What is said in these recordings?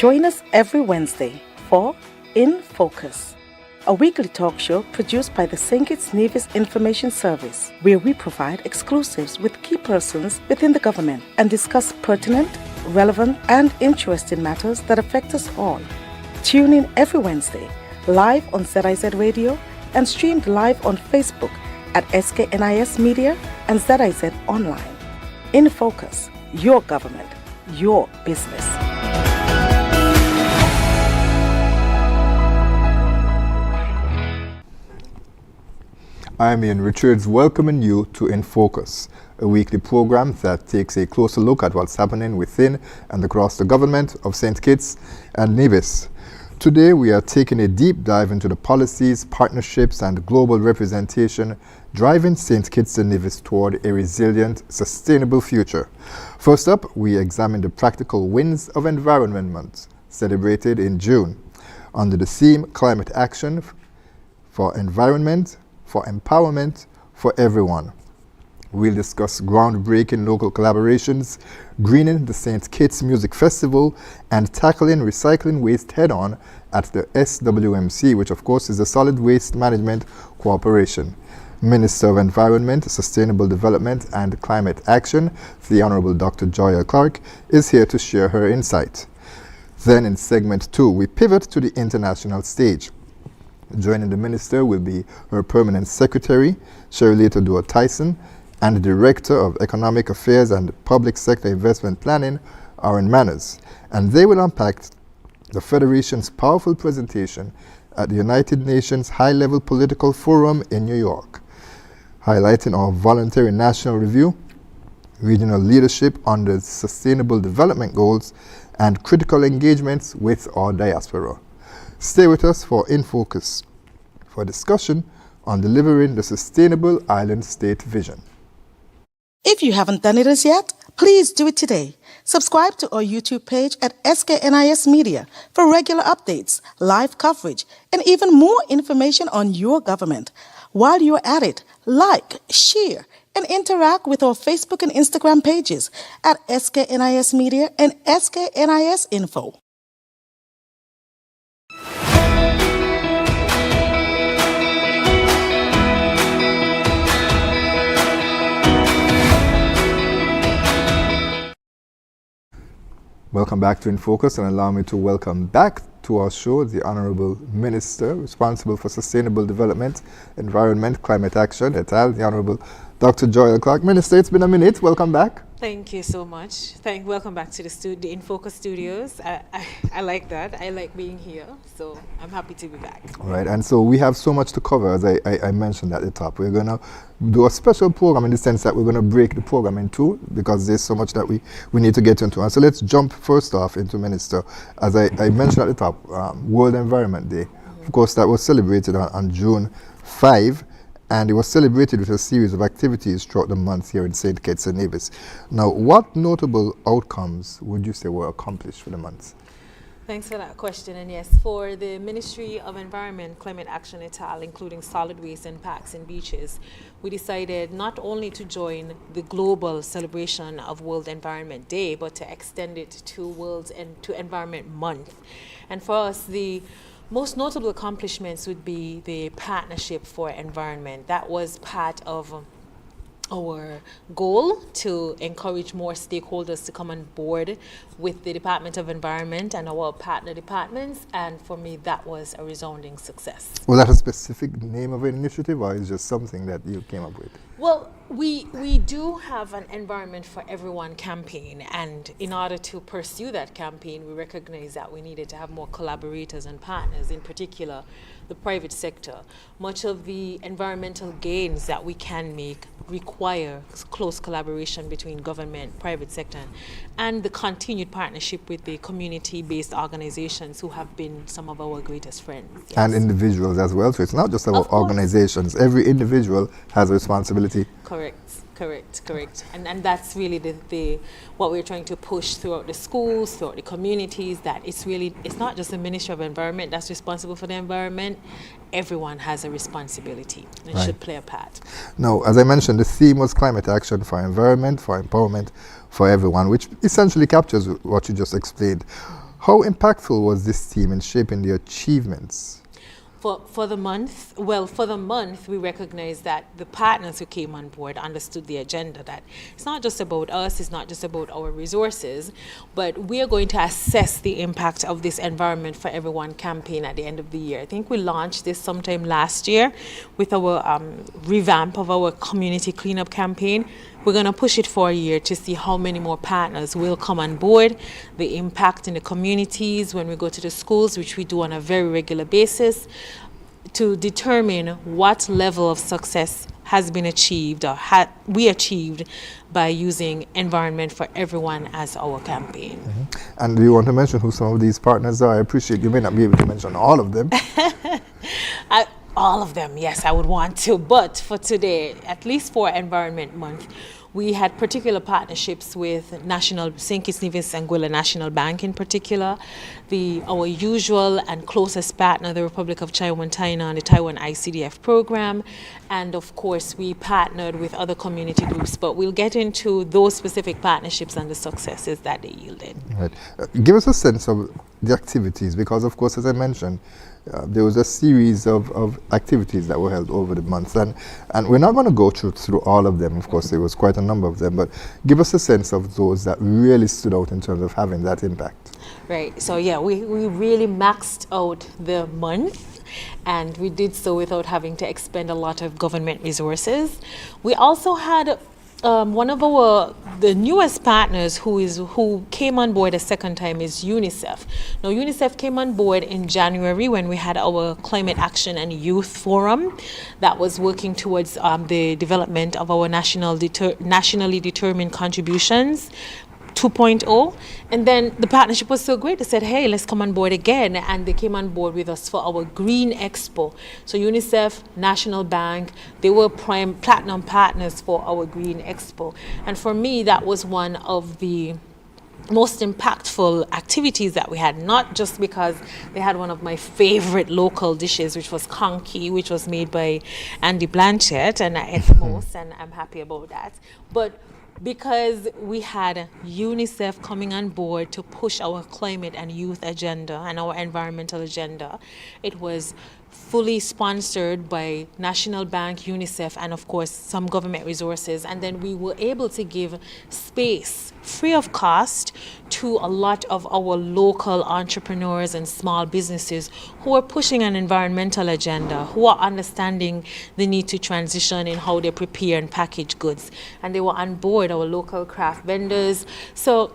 Join us every Wednesday for InFocus, a weekly talk show produced by the St. Kitts Nevis Information Service, where we provide exclusives with key persons within the government and discuss pertinent, relevant, and interesting matters that affect us all. Tune in every Wednesday, live on ZIZ Radio and streamed live on Facebook at SKNIS Media and ZIZ Online. InFocus, your government, your business. I'm Ian Richards, welcoming you to InFocus, a weekly program that takes a closer look at what's happening within and across the government of St. Kitts and Nevis. Today we are taking a deep dive into the policies, partnerships and global representation driving St. Kitts and Nevis toward a resilient, sustainable future. First up, we examine the practical wins of Environment Month, celebrated in June, under the theme Climate Action for Environment, for Empowerment, for Everyone. We'll discuss groundbreaking local collaborations, greening the St. Kitts Music Festival, and tackling recycling waste head-on at the SWMC, which of course is the Solid Waste Management Corporation. Minister of Environment, Sustainable Development and Climate Action, the Honorable Dr. Joyelle Clarke, is here to share her insight. Then in segment 2, we pivot to the international stage. Joining the minister will be her permanent secretary, Sherilita Dore-Tyson, and the Director of Economic Affairs and Public Sector Investment Planning, Aaron Manners. And they will unpack the Federation's powerful presentation at the United Nations High-Level Political Forum in New York, highlighting our voluntary national review, regional leadership under Sustainable Development Goals, and critical engagements with our diaspora. Stay with us for InFocus for discussion on delivering the Sustainable Island State Vision. If you haven't done it as yet, please do it today. Subscribe to our YouTube page at SKNIS Media for regular updates, live coverage, and even more information on your government. While you're at it, like, share, and interact with our Facebook and Instagram pages at SKNIS Media and SKNIS Info. Welcome back to InFocus, and allow me to welcome back to our show the Honorable Minister responsible for Sustainable Development, Environment, Climate Action, et al., the Honorable Dr. Joyelle Clarke. Minister, it's been a minute. Welcome back. Thank you so much. Welcome back to the InFocus studios. I like that. I like being here, so I'm happy to be back. All right, and so we have so much to cover, as I mentioned at the top. We're going to do a special program in the sense that we're going to break the program in two because there's so much that we need to get into. And so let's jump first off into Minister. As I mentioned at the top, World Environment Day. Mm-hmm. Of course, that was celebrated on June 5. And it was celebrated with a series of activities throughout the month here in St. Kitts and Nevis. Now, what notable outcomes would you say were accomplished for the month? Thanks for that question. And yes, for the Ministry of Environment, Climate Action et al., including solid waste and parks and beaches, we decided not only to join the global celebration of World Environment Day, but to extend it to Environment Month. And for us, the most notable accomplishments would be the Partnership for Environment. That was part of our goal to encourage more stakeholders to come on board with the Department of Environment and our partner departments, and for me that was a resounding success. Was that a specific name of an initiative, or is it just something that you came up with? Well, we do have an Environment for Everyone campaign, and in order to pursue that campaign, we recognized that we needed to have more collaborators and partners, in particular the private sector. Much of the environmental gains that we can make require close collaboration between government, private sector, and the continued partnership with the community-based organizations who have been some of our greatest friends. Yes. And individuals as well, so it's not just about organizations. Every individual has a responsibility. Correct. And that's really the what we're trying to push throughout the schools, throughout the communities, that it's not just the Ministry of Environment that's responsible for the environment. Everyone has a responsibility and should play a part. Now, as I mentioned, the theme was Climate Action for Environment, for Empowerment, for Everyone, which essentially captures what you just explained. How impactful was this team in shaping the achievements? For the month, we recognized that the partners who came on board understood the agenda, that it's not just about us, it's not just about our resources, but we are going to assess the impact of this Environment for Everyone campaign at the end of the year. I think we launched this sometime last year with our revamp of our community cleanup campaign. We're going to push it for a year to see how many more partners will come on board, the impact in the communities when we go to the schools, which we do on a very regular basis, to determine what level of success has been achieved or we achieved by using Environment for Everyone as our campaign. And do you want to mention who some of these partners are? I appreciate you may not be able to mention all of them. All of them, yes, I would want to. But for today, at least for Environment Month, we had particular partnerships with St. Kitts Nevis Anguilla National Bank in particular, our usual and closest partner, the Republic of Taiwan and the Taiwan ICDF program, and of course we partnered with other community groups, but we'll get into those specific partnerships and the successes that they yielded. Right. Give us a sense of the activities, because of course, as I mentioned, there was a series of activities that were held over the months, and we're not going to go through all of them. Of course, there was quite a number of them, but give us a sense of those that really stood out in terms of having that impact. Right. So yeah, we really maxed out the month, and we did so without having to expend a lot of government resources. We also had one of the newest partners who came on board a second time is UNICEF. Now, UNICEF came on board in January when we had our Climate Action and Youth Forum that was working towards the development of our nationally determined contributions 2.0, and then the partnership was so great. They said, hey, let's come on board again, and they came on board with us for our Green Expo. So UNICEF, National Bank, they were platinum partners for our Green Expo, and for me that was one of the most impactful activities that we had, not just because they had one of my favorite local dishes, which was conky, which was made by Andy Blanchett, and I ate the most, and I'm happy about that, but because we had UNICEF coming on board to push our climate and youth agenda and our environmental agenda. It was fully sponsored by National Bank, UNICEF, and of course some government resources. And then we were able to give space free of cost to a lot of our local entrepreneurs and small businesses who are pushing an environmental agenda, who are understanding the need to transition in how they prepare and package goods. And they were on board, our local craft vendors. So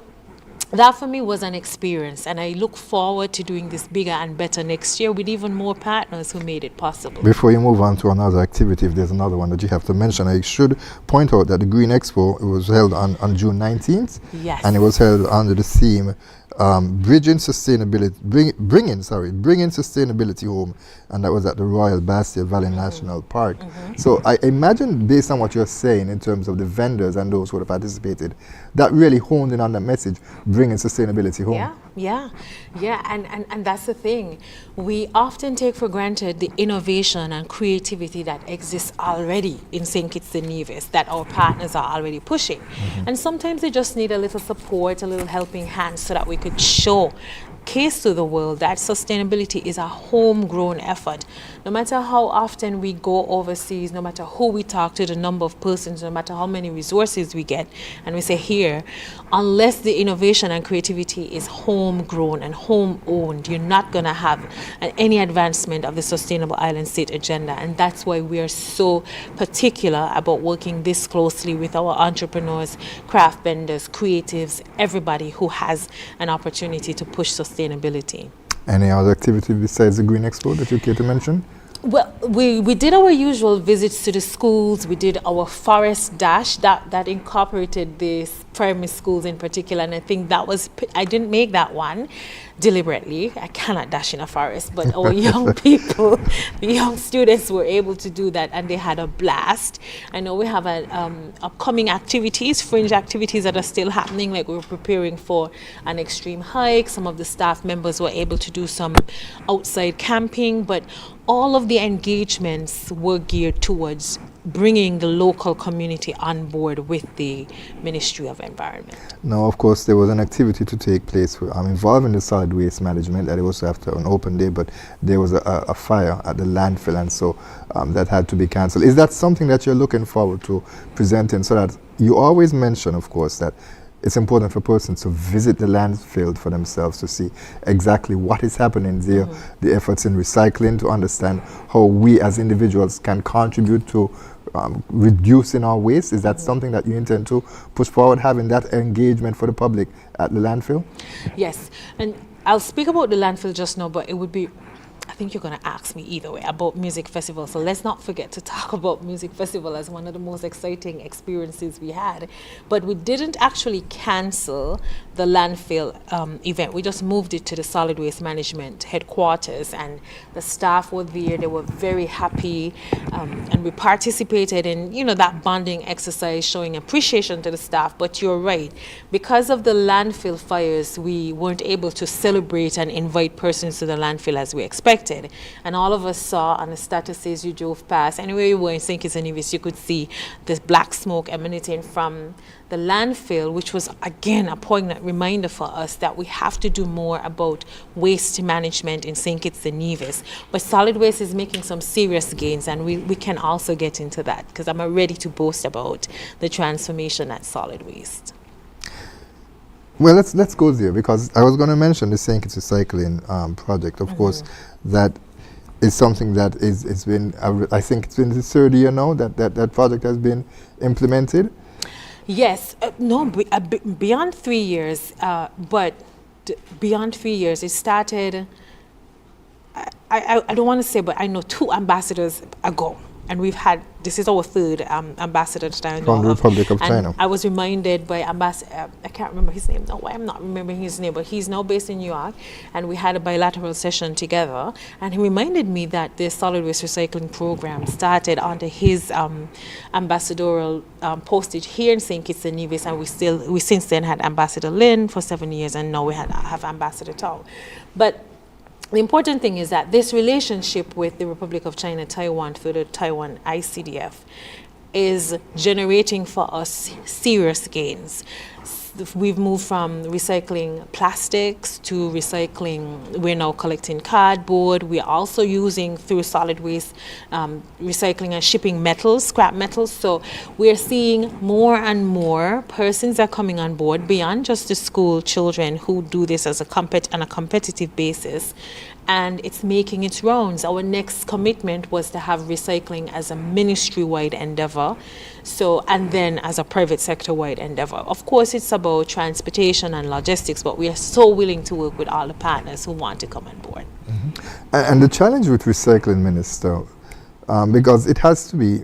that for me was an experience, and I look forward to doing this bigger and better next year with even more partners who made it possible. Before you move on to another activity, if there's another one that you have to mention, I should point out that the Green Expo was held on June 19th. Yes. And it was held under the theme bringing sustainability home, and that was at the Royal Bastia Valley National Park. So I imagine, based on what you're saying in terms of the vendors and those who have participated, that really honed in on that message, bringing sustainability home. Yeah, and that's the thing. We often take for granted the innovation and creativity that exists already in St. Kitts and Nevis, that our partners are already pushing. And sometimes they just need a little support, a little helping hand, so that we could showcase to the world that sustainability is a homegrown effort. No matter how often we go overseas, no matter who we talk to, the number of persons, no matter how many resources we get, and we say here, unless the innovation and creativity is homegrown and home-owned, you're not going to have any advancement of the Sustainable Island State agenda. And that's why we are so particular about working this closely with our entrepreneurs, craft vendors, creatives, everybody who has an opportunity to push sustainability. Any other activity besides the Green Expo that you care to mention? Well, we did our usual visits to the schools. We did our forest dash that incorporated the primary schools in particular, and I think that was, I didn't make that one deliberately. I cannot dash in a forest, but our young people, the young students were able to do that, and they had a blast. I know we have upcoming activities, fringe activities that are still happening, like we're preparing for an extreme hike. Some of the staff members were able to do some outside camping, but all of the engagements were geared towards bringing the local community on board with the Ministry of Environment? Now, of course, there was an activity to take place involving the solid waste management that it was after an open day, but there was a fire at the landfill, and so that had to be cancelled. Is that something that you're looking forward to presenting, so that you always mention, of course, that it's important for persons to visit the landfill for themselves to see exactly what is happening there, the efforts in recycling, to understand how we as individuals can contribute to reducing our waste? Is that something that you intend to push forward, having that engagement for the public at the landfill? Yes, and I'll speak about the landfill just now, but it would be, I think you're going to ask me either way about music festival. So let's not forget to talk about music festival as one of the most exciting experiences we had. But we didn't actually cancel the landfill event. We just moved it to the solid waste management headquarters, and the staff were there. They were very happy, and we participated in, that bonding exercise, showing appreciation to the staff. But you're right, because of the landfill fires, we weren't able to celebrate and invite persons to the landfill as we expected. And all of us saw on the statuses you drove past, anywhere you were in St. Kitts and Nevis, you could see this black smoke emanating from the landfill, which was, again, a poignant reminder for us that we have to do more about waste management in St. Kitts and Nevis. But solid waste is making some serious gains, and we can also get into that, because I'm ready to boast about the transformation at solid waste. Well, let's go there, because I was going to mention the St. Kitts recycling project. Of course, that is something that it's been, I think it's been the third year now that project has been implemented. Yes, beyond 3 years, but beyond 3 years, it started, I don't want to say, but I know 2 ambassadors ago. And we've had, this is our third ambassador that I know from the Republic of China. I was reminded by ambassador, I can't remember his name. No, I'm not remembering his name, but he's now based in New York. And we had a bilateral session together. And he reminded me that the solid waste recycling program started under his ambassadorial postage here in St. Kitts and Nevis. And we since then had Ambassador Lin for 7 years, and now we have Ambassador Tao. But the important thing is that this relationship with the Republic of China, Taiwan, through the Taiwan ICDF, is generating for us serious gains. We've moved from recycling plastics to recycling, we're now collecting cardboard. We're also using, through solid waste, recycling and shipping metals, scrap metals. So we're seeing more and more persons are coming on board beyond just the school children who do this as on a competitive basis. And it's making its rounds. Our next commitment was to have recycling as a ministry-wide endeavor, and then as a private sector-wide endeavor. Of course, it's about transportation and logistics, but we are so willing to work with all the partners who want to come on board. And the challenge with recycling, Minister, because it has to be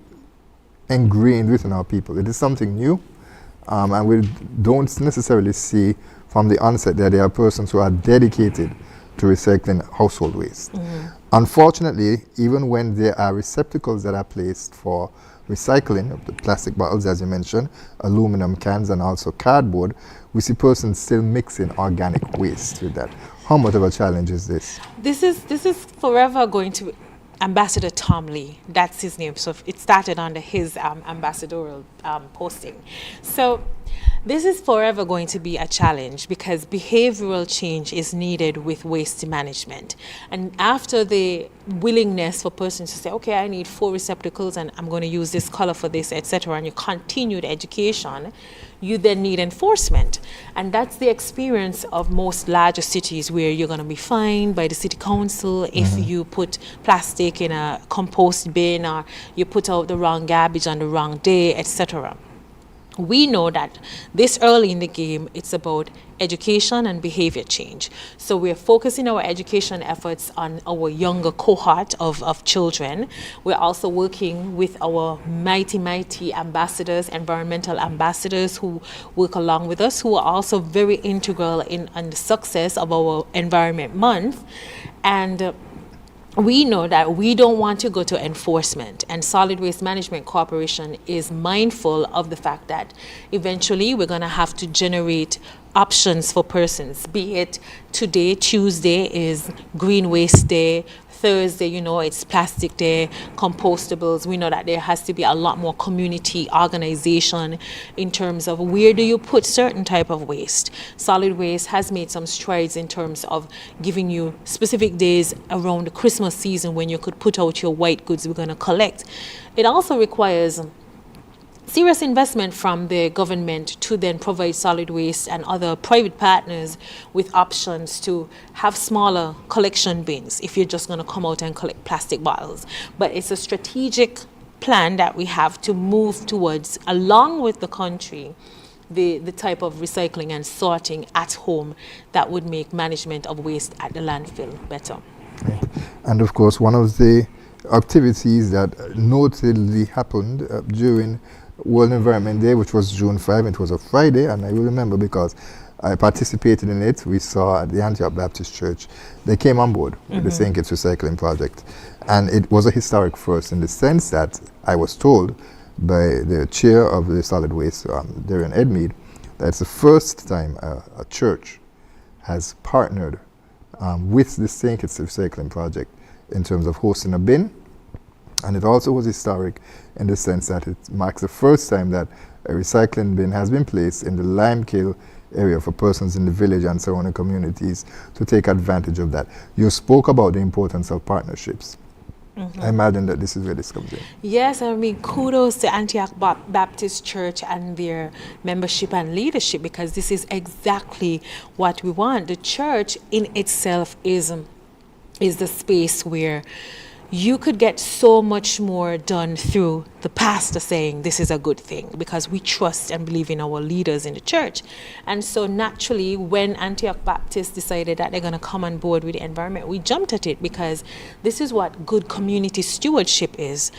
ingrained within our people. It is something new, and we don't necessarily see from the onset that there are persons who are dedicated to recycling household waste. Unfortunately, even when there are receptacles that are placed for recycling of the plastic bottles, as you mentioned, aluminum cans, and also cardboard, we see persons still mixing organic waste with that. How much of a challenge is this? This is forever going to Ambassador Tom Lee, that's his name. So it started under his ambassadorial posting. So this is forever going to be a challenge, because behavioral change is needed with waste management. And after the willingness for persons to say, okay, I need 4 receptacles and I'm going to use this color for this, etc., and you continued education, you then need enforcement. And that's the experience of most larger cities, where you're going to be fined by the city council if you put plastic in a compost bin, or you put out the wrong garbage on the wrong day, etc. We know that this early in the game, it's about education and behavior change. So we're focusing our education efforts on our younger cohort of children. We're also working with our mighty ambassadors, environmental ambassadors, who work along with us, who are also very integral in the success of our Environment Month. And we know that we don't want to go to enforcement, and Solid Waste Management Corporation is mindful of the fact that eventually we're going to have to generate options for persons, be it today, Tuesday is Green Waste Day, Thursday, it's Plastic Day, compostables. We know that there has to be a lot more community organization in terms of where do you put certain type of waste. Solid Waste has made some strides in terms of giving you specific days around the Christmas season when you could put out your white goods we're going to collect. It also requires serious investment from the government to then provide solid waste and other private partners with options to have smaller collection bins if you're just going to come out and collect plastic bottles. But it's a strategic plan that we have to move towards, along with the country, the type of recycling and sorting at home that would make management of waste at the landfill better. Okay. And of course, one of the activities that notably happened during World Environment Day, which was June 5, it was a Friday, and I will remember because I participated in it. We saw at the Antioch Baptist Church, they came on board with the St. Kitts Recycling Project. And it was a historic first in the sense that I was told by the chair of the solid waste, Darren Edmead, that it's the first time a church has partnered with the St. Kitts Recycling Project in terms of hosting a bin. And it also was historic in the sense that it marks the first time that a recycling bin has been placed in the Limekiln area for persons in the village and surrounding communities to take advantage of that. You spoke about the importance of partnerships. I imagine that this is where this comes in. Yes, kudos to Antioch Baptist Church and their membership and leadership, because this is exactly what we want. The church in itself is the space where you could get so much more done through the pastor saying this is a good thing, because we trust and believe in our leaders in the church. And so naturally, when Antioch Baptist decided that they're going to come on board with the environment, we jumped at it, because this is what good community stewardship is.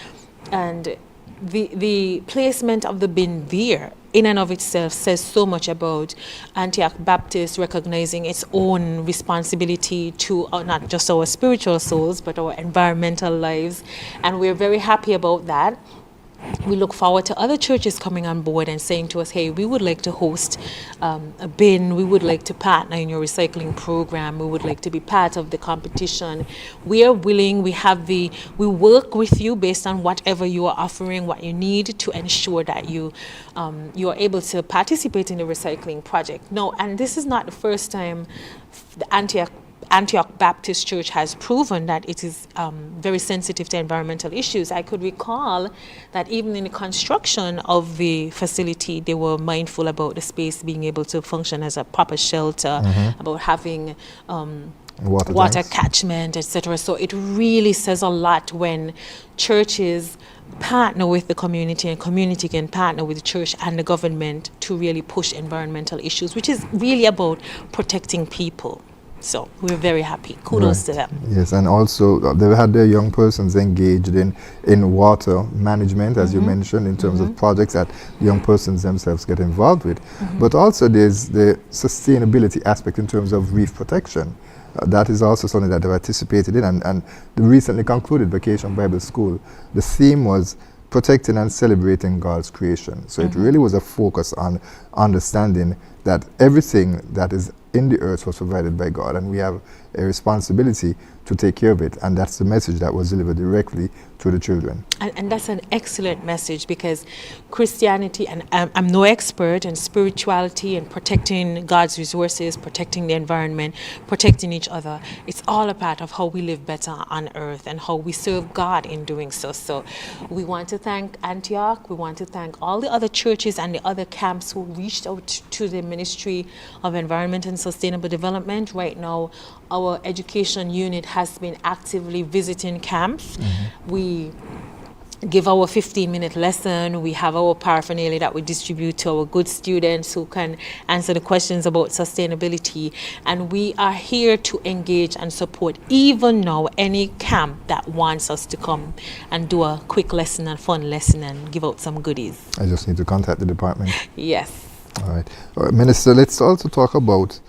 And the placement of the bin there in and of itself says so much about Antioch Baptist recognizing its own responsibility to not just our spiritual souls, but our environmental lives. And we're very happy about that. We look forward to other churches coming on board and saying to us, hey, we would like to host a bin, we would like to partner in your recycling program, we would like to be part of the competition. We are willing, we work with you based on whatever you are offering, what you need to ensure that you are able to participate in the recycling project. No, and this is not the first time the Antioch Baptist Church has proven that it is very sensitive to environmental issues. I could recall that even in the construction of the facility, they were mindful about the space being able to function as a proper shelter, about having water catchment, etc. So it really says a lot when churches partner with the community and community can partner with the church and the government to really push environmental issues, which is really about protecting people. So we're very happy. Kudos to them. Yes, and also they had their young persons engaged in water management, as you mentioned, in terms of projects that young persons themselves get involved with. But also there's the sustainability aspect in terms of reef protection. That is also something that they've participated in. And the recently concluded Vacation Bible School, the theme was protecting and celebrating God's creation. So it really was a focus on understanding that everything that is in the earth was provided by God, and we have a responsibility to take care of it. And that's the message that was delivered directly to the children. And that's an excellent message, because Christianity, and I'm no expert in spirituality and protecting God's resources, protecting the environment, protecting each other. It's all a part of how we live better on earth and how we serve God in doing so. So we want to thank Antioch. We want to thank all the other churches and the other camps who reached out to the Ministry of Environment and Sustainable Development. Right now, our education unit has been actively visiting camps. We give our 15-minute lesson. We have our paraphernalia that we distribute to our good students who can answer the questions about sustainability. And we are here to engage and support even now any camp that wants us to come and do a quick lesson and fun lesson and give out some goodies. I just need to contact the department. Yes. All right. Minister, let's also talk about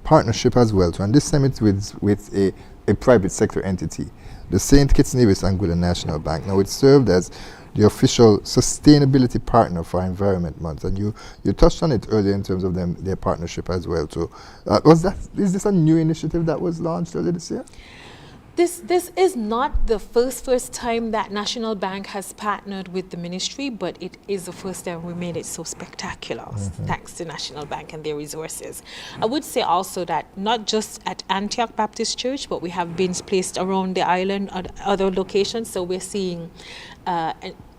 partnership as well. And this time it's with a private sector entity, the St. Kitts Nevis Anguilla National Bank. Now, it served as the official sustainability partner for Environment Month, and you touched on it earlier in terms of their partnership as well too. Is this a new initiative that was launched earlier this year? This is not the first time that National Bank has partnered with the ministry, but it is the first time we made it so spectacular, thanks to National Bank and their resources. I would say also that not just at Antioch Baptist Church, but we have bins placed around the island at other locations, so we're seeing an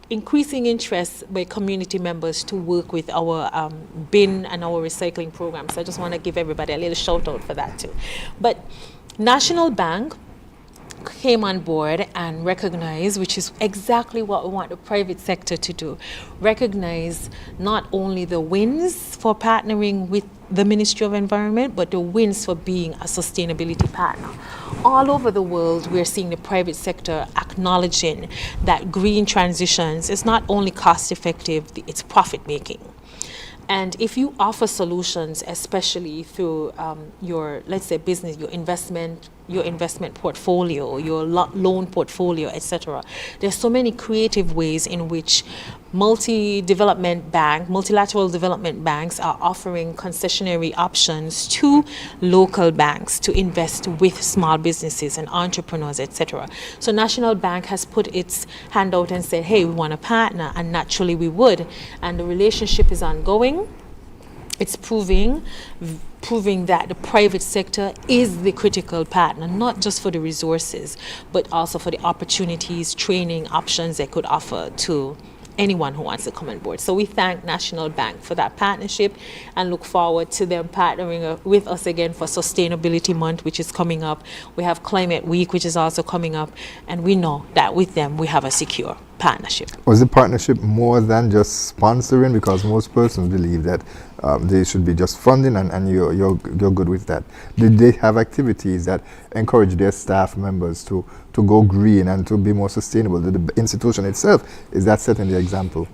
increasing interest by community members to work with our bin and our recycling program. So I just want to give everybody a little shout out for that too. But National Bank came on board and recognized, which is exactly what we want the private sector to do, recognize not only the wins for partnering with the Ministry of Environment, but the wins for being a sustainability partner. All over the world, we're seeing the private sector acknowledging that green transitions is not only cost effective, it's profit making. And if you offer solutions, especially through your, let's say, business, your investment portfolio, your loan portfolio, etc., there's so many creative ways in which multilateral development banks are offering concessionary options to local banks to invest with small businesses and entrepreneurs, etc. So National Bank has put its hand out and said, hey, we want a partner, and naturally we would. And the relationship is ongoing. It's proving that the private sector is the critical partner, not just for the resources, but also for the opportunities, training, options they could offer to anyone who wants to come on board. So we thank National Bank for that partnership and look forward to them partnering with us again for Sustainability Month, which is coming up. We have Climate Week, which is also coming up, and we know that with them we have a secure partnership. Was the partnership more than just sponsoring? Because most persons believe that they should be just funding, and you're good with that. Did they have activities that encourage their staff members to go green and to be more sustainable? The institution itself, is that setting the example?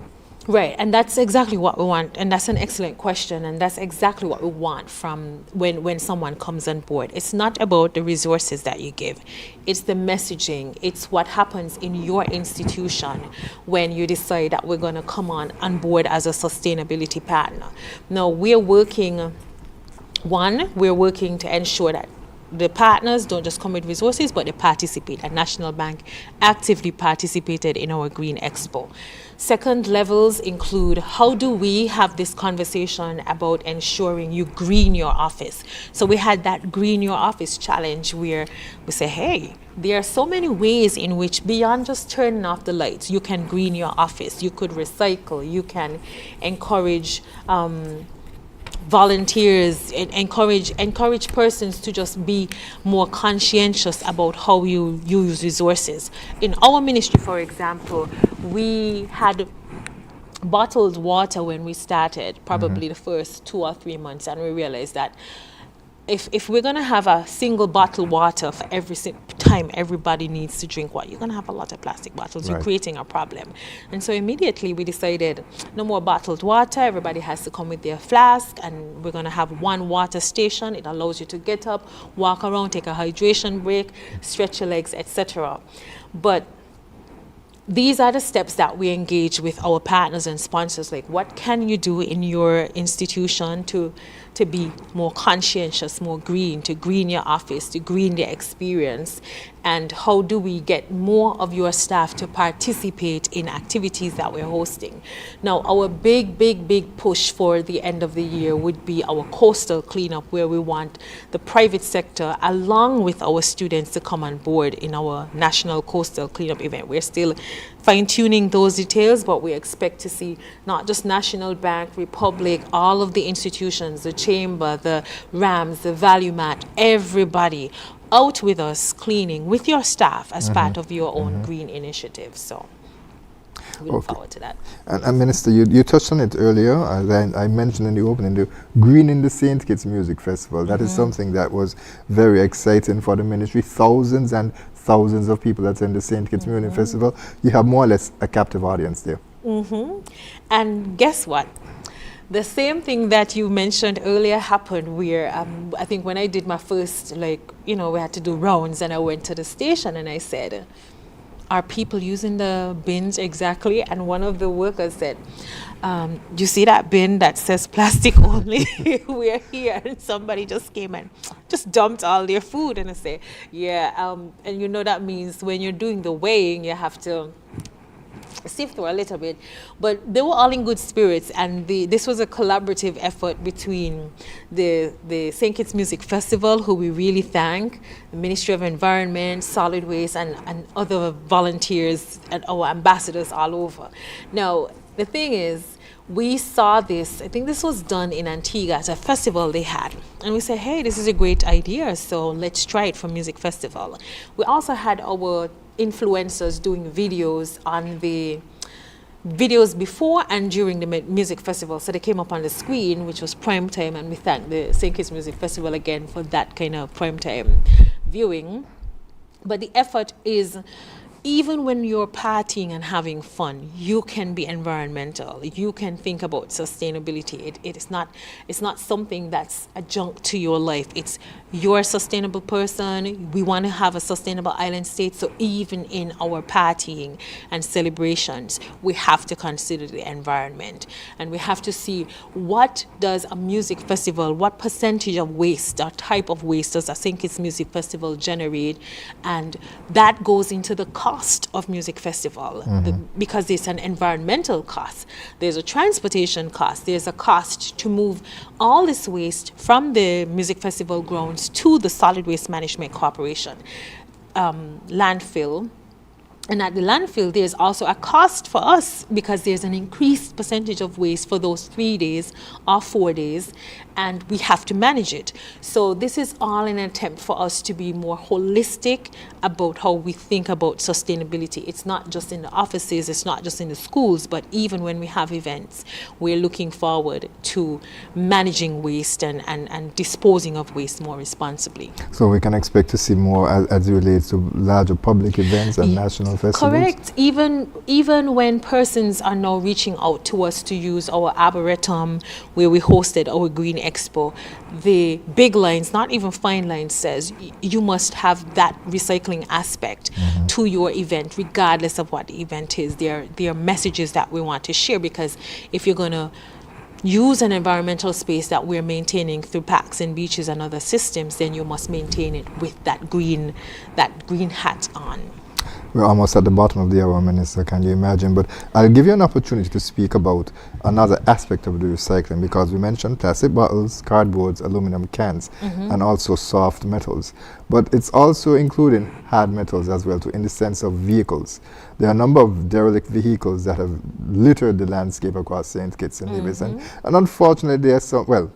Right, and that's exactly what we want, and that's an excellent question, and that's exactly what we want from when someone comes on board. It's not about the resources that you give, it's the messaging, it's what happens in your institution when you decide that we're going to come on board as a sustainability partner. Now, we're working to ensure that the partners don't just come with resources, but they participate. And National Bank actively participated in our Green Expo. Second levels include, how do we have this conversation about ensuring you green your office? So we had that Green Your Office challenge where we say, hey, there are so many ways in which, beyond just turning off the lights, you can green your office. You could recycle, you can encourage volunteers, encourage persons to just be more conscientious about how you use resources. In our ministry, for example, we had bottled water when we started, probably the first 2 or 3 months, and we realized that if we're going to have a single bottle water for every time everybody needs to drink water, you're going to have a lot of plastic bottles. Right. You're creating a problem. And so immediately we decided no more bottled water. Everybody has to come with their flask, and we're going to have one water station. It allows you to get up, walk around, take a hydration break, stretch your legs, etc. But these are the steps that we engage with our partners and sponsors. Like, what can you do in your institution to be more conscientious, more green, to green your office, to green the experience? And how do we get more of your staff to participate in activities that we're hosting? Now, our big push for the end of the year would be our coastal cleanup, where we want the private sector, along with our students, to come on board in our national coastal cleanup event. We're still fine-tuning those details, but we expect to see not just National Bank, Republic, all of the institutions, the Chamber, the RAMS, the Value Mat, everybody out with us cleaning with your staff as part of your own green initiative. So we look forward to that. And Minister, you touched on it earlier, as I mentioned in the opening, the Greening the St. Kitts Music Festival. That is something that was very exciting for the ministry. Thousands and thousands of people attend the St. Kitts Music Festival. You have more or less a captive audience there. And guess what? The same thing that you mentioned earlier happened where I think when I did my first, we had to do rounds, and I went to the station and I said, are people using the bins exactly? And one of the workers said, you see that bin that says plastic only? We're here. And somebody just came and just dumped all their food. And I say, yeah, and you know that means when you're doing the weighing, you have to sift through a little bit, but they were all in good spirits, and this was a collaborative effort between the St. Kitts Music Festival, who we really thank, the Ministry of Environment, Solid Waste, and other volunteers and our ambassadors all over. Now, the thing is, we saw this, I think this was done in Antigua at a festival they had. And we said, hey, this is a great idea, so let's try it for music festival. We also had our influencers doing videos on the videos before and during the music festival. So they came up on the screen, which was prime time, and we thank the St. Kitts Music Festival again for that kind of prime time viewing. But the effort is, even when you're partying and having fun, you can be environmental. You can think about sustainability. It's not something that's adjunct to your life. You're a sustainable person. We want to have a sustainable island state. So even in our partying and celebrations, we have to consider the environment. And we have to see, what does a music festival, what percentage of waste or type of waste does a St. Kitts Music Festival generate? And that goes into the cost of music festival, because it's an environmental cost. There's a transportation cost. There's a cost to move all this waste from the music festival grounds to the Solid Waste Management Corporation landfill. And at the landfill, there's also a cost for us, because there's an increased percentage of waste for those 3 days or 4 days, and we have to manage it. So this is all an attempt for us to be more holistic about how we think about sustainability. It's not just in the offices, it's not just in the schools, but even when we have events, we're looking forward to managing waste and disposing of waste more responsibly. So we can expect to see more as it relates to larger public events and national festivals? Correct. Even when persons are now reaching out to us to use our Arboretum, where we hosted our Green Expo, the big lines, not even fine lines, says you must have that recycling aspect to your event, regardless of what the event is. There are messages that we want to share, because if you're going to use an environmental space that we're maintaining through parks and beaches and other systems, then you must maintain it with that green hat on. We're almost at the bottom of the hour, Minister, can you imagine? But I'll give you an opportunity to speak about another aspect of the recycling, because we mentioned plastic bottles, cardboards, aluminum cans, and also soft metals. But it's also including hard metals as well, in the sense of vehicles. There are a number of derelict vehicles that have littered the landscape across St. Kitts and Nevis. And unfortunately, there's some, well,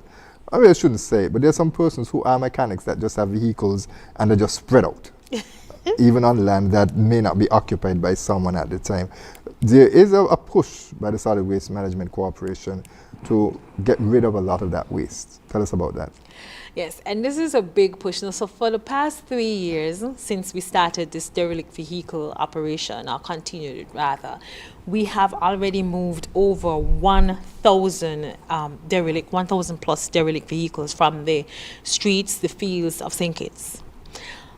I shouldn't say it, but there's some persons who are mechanics that just have vehicles and they're just spread out. Even on land that may not be occupied by someone at the time. There is a push by the Solid Waste Management Corporation to get rid of a lot of that waste. Tell us about that. Yes, and this is a big push. Now, so for the past 3 years, since we started this derelict vehicle operation, or continued it rather, we have already moved over 1,000 1,000 plus derelict vehicles from the streets, the fields of St. Kitts.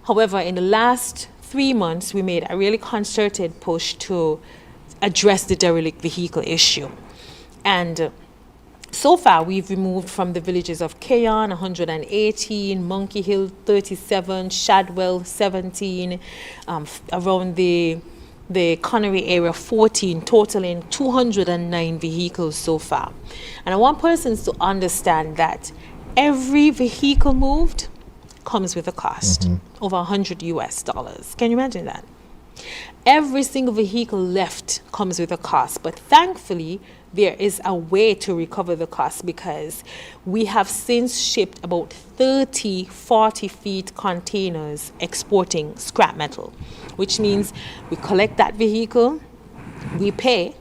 However, in the last 3 months, we made a really concerted push to address the derelict vehicle issue. And so far, we've removed from the villages of Keyon 118, Monkey Hill 37, Shadwell 17, around the Connery area 14, totaling 209 vehicles so far. And I want persons to understand that every vehicle moved comes with a cost, over $100 US. Can you imagine that? Every single vehicle left comes with a cost, but thankfully there is a way to recover the cost, because we have since shipped about 30 40-feet containers exporting scrap metal, which means we collect that vehicle, we pay,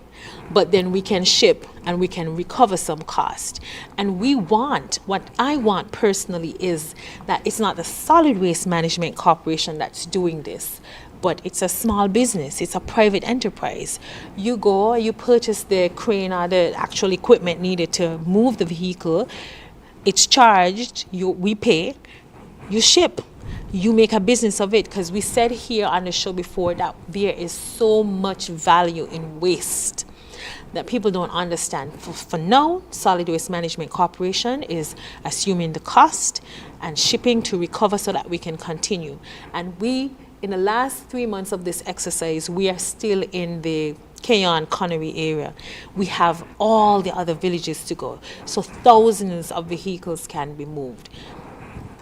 but then we can ship and we can recover some cost. And what I want personally is that it's not the Solid Waste Management Corporation that's doing this, but it's a small business, it's a private enterprise. You go, you purchase the crane or the actual equipment needed to move the vehicle, it's charged, we pay, you ship. you make a business of it, because we said here on the show before that there is so much value in waste that people don't understand. For now, Solid Waste Management Corporation is assuming the cost and shipping to recover so that we can continue. And we, in the last 3 months of this exercise, we are still in the Keyon Connery area. We have all the other villages to go. So thousands of vehicles can be moved.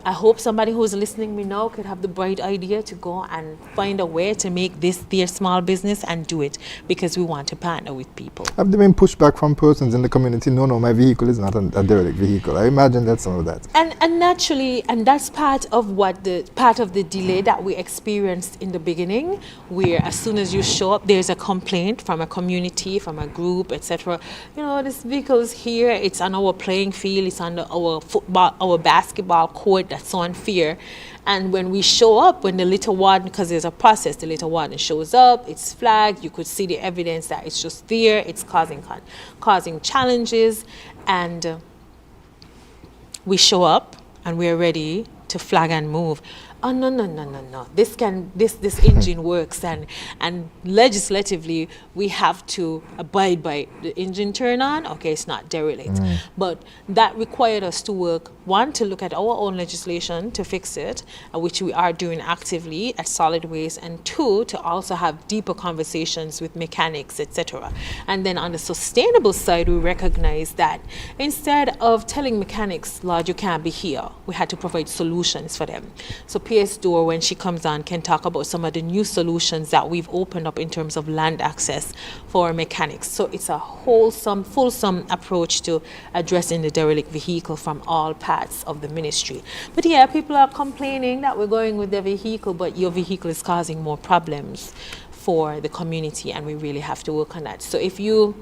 I hope somebody who's listening me now could have the bright idea to go and find a way to make this their small business and do it, because we want to partner with people. Have there been pushback from persons in the community? No, my vehicle is not a derelict vehicle. I imagine that's some of that. And naturally, and that's part of the delay that we experienced in the beginning, where as soon as you show up, there's a complaint from a community, from a group, etc. This vehicle's here, it's on our playing field, it's on our football, our basketball court. That's so unfair. And when we show up, when the little warden, because there's a process, the little warden shows up, it's flagged, you could see the evidence that it's just there, it's causing challenges, and we show up and we're ready to flag and move. Oh, no. This engine works, and legislatively we have to abide by the engine turn on. Okay, it's not derelict. But that required us to work, one, to look at our own legislation to fix it, which we are doing actively at Solid Waste, and two, to also have deeper conversations with mechanics, etc. And then on the sustainable side, we recognize that instead of telling mechanics, Lord, you can't be here, we had to provide solutions for them. So PS Dore, when she comes on, can talk about some of the new solutions that we've opened up in terms of land access for mechanics. So it's a fulsome approach to addressing the derelict vehicle from all parts of the ministry. But yeah, people are complaining that we're going with their vehicle, but your vehicle is causing more problems for the community, and we really have to work on that. So if you